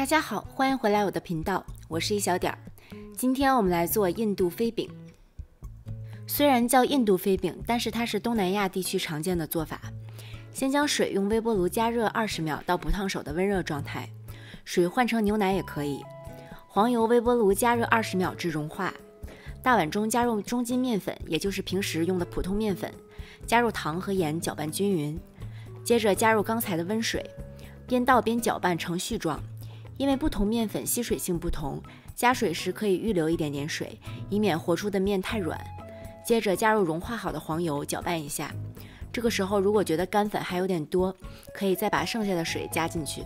大家好，欢迎回来我的频道，我是一小点儿。今天我们来做印度飞饼。虽然叫印度飞饼，但是它是东南亚地区常见的做法。先将水用微波炉加热20秒到不烫手的温热状态，水换成牛奶也可以。黄油微波炉加热20秒至融化。大碗中加入中筋面粉，也就是平时用的普通面粉，加入糖和盐搅拌均匀。接着加入刚才的温水，边倒边搅拌成絮状。因为不同面粉吸水性不同，加水时可以预留一点点水，以免和出的面太软。接着加入融化好的黄油，搅拌一下。这个时候如果觉得干粉还有点多，可以再把剩下的水加进去。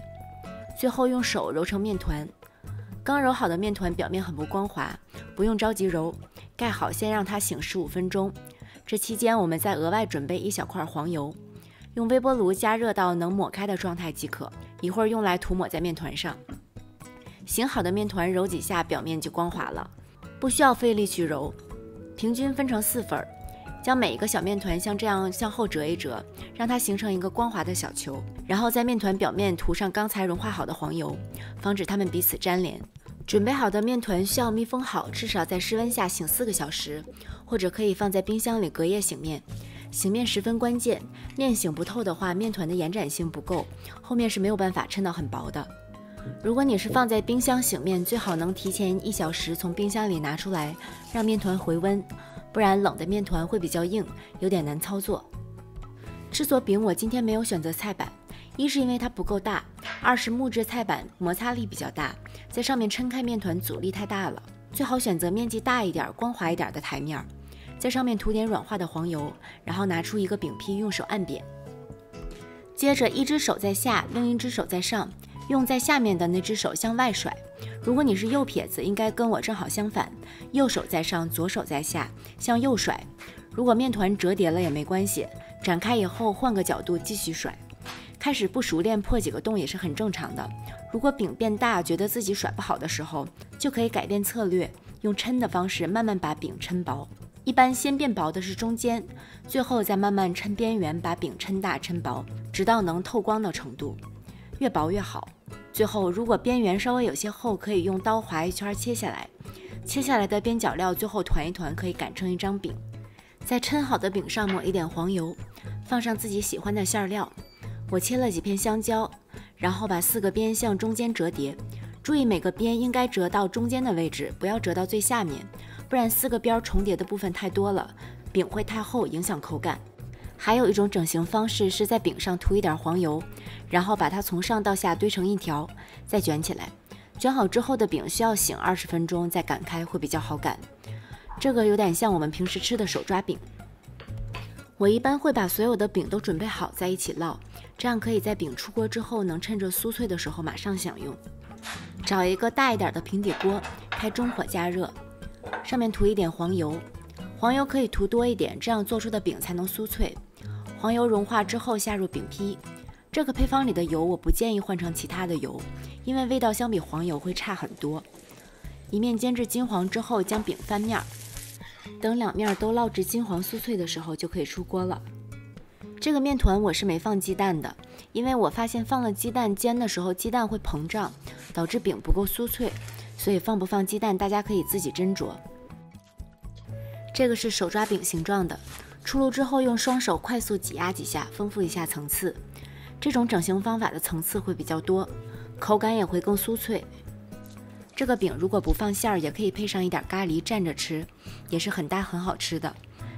最后用手揉成面团。刚揉好的面团表面很不光滑，不用着急揉，盖好先让它醒15分钟。这期间我们再额外准备一小块黄油，用微波炉加热到能抹开的状态即可，一会儿用来涂抹在面团上。醒好的面团揉几下，表面就光滑了，不需要费力去揉。平均分成4份，将每一个小面团像这样向后折一折，让它形成一个光滑的小球，然后在面团表面涂上刚才融化好的黄油，防止它们彼此粘连。准备好的面团需要密封好，至少在室温下醒4个小时，或者可以放在冰箱里隔夜醒面。醒面十分关键，面醒不透的话，面团的延展性不够，后面是没有办法抻到很薄的。如果你是放在冰箱醒面，最好能提前1小时从冰箱里拿出来，让面团回温，不然冷的面团会比较硬，有点难操作。制作饼我今天没有选择菜板，一是因为它不够大，二是木质菜板摩擦力比较大，在上面抻开面团阻力太大了，最好选择面积大一点、光滑一点的台面，在上面涂点软化的黄油，然后拿出一个饼坯，用手按扁。接着一只手在下，另一只手在上，用在下面的那只手向外甩。如果你是右撇子，应该跟我正好相反，右手在上，左手在下，向右甩。如果面团折叠了也没关系，展开以后换个角度继续甩。开始不熟练破几个洞也是很正常的。如果饼变大，觉得自己甩不好的时候，就可以改变策略，用抻的方式慢慢把饼抻薄。一般先变薄的是中间，最后再慢慢抻边缘，把饼抻大抻薄，直到能透光的程度，越薄越好。最后如果边缘稍微有些厚，可以用刀划一圈切下来，切下来的边角料最后团一团，可以擀成一张饼。在抻好的饼上抹一点黄油，放上自己喜欢的馅料。我切了几片香蕉，然后把4个边向中间折叠，注意每个边应该折到中间的位置，不要折到最下面，不然4个边重叠的部分太多了，饼会太厚，影响口感。还有一种整形方式是在饼上涂一点黄油，然后把它从上到下堆成一条，再卷起来。卷好之后的饼需要醒20分钟再擀开，会比较好擀。这个有点像我们平时吃的手抓饼。我一般会把所有的饼都准备好在一起烙，这样可以在饼出锅之后能趁着酥脆的时候马上享用。找一个大一点的平底锅，开中火加热，上面涂一点黄油，黄油可以涂多一点，这样做出的饼才能酥脆。黄油融化之后下入饼坯，这个配方里的油我不建议换成其他的油，因为味道相比黄油会差很多。一面煎至金黄之后，将饼翻面，等两面都烙至金黄酥脆的时候就可以出锅了。这个面团我是没放鸡蛋的，因为我发现放了鸡蛋煎的时候鸡蛋会膨胀，导致饼不够酥脆，所以放不放鸡蛋大家可以自己斟酌。这个是手抓饼形状的，出炉之后用双手快速挤压几下，丰富一下层次。这种整形方法的层次会比较多，口感也会更酥脆。这个饼如果不放馅儿，也可以配上一点咖喱蘸着吃，也是很搭很好吃的。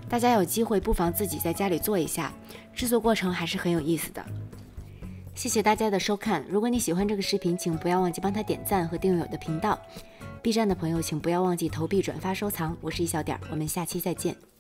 大家有机会不妨自己在家里做一下，制作过程还是很有意思的。谢谢大家的收看，如果你喜欢这个视频，请不要忘记帮他点赞和订阅我的频道。B 站的朋友请不要忘记投币、转发、收藏。我是一小点，我们下期再见。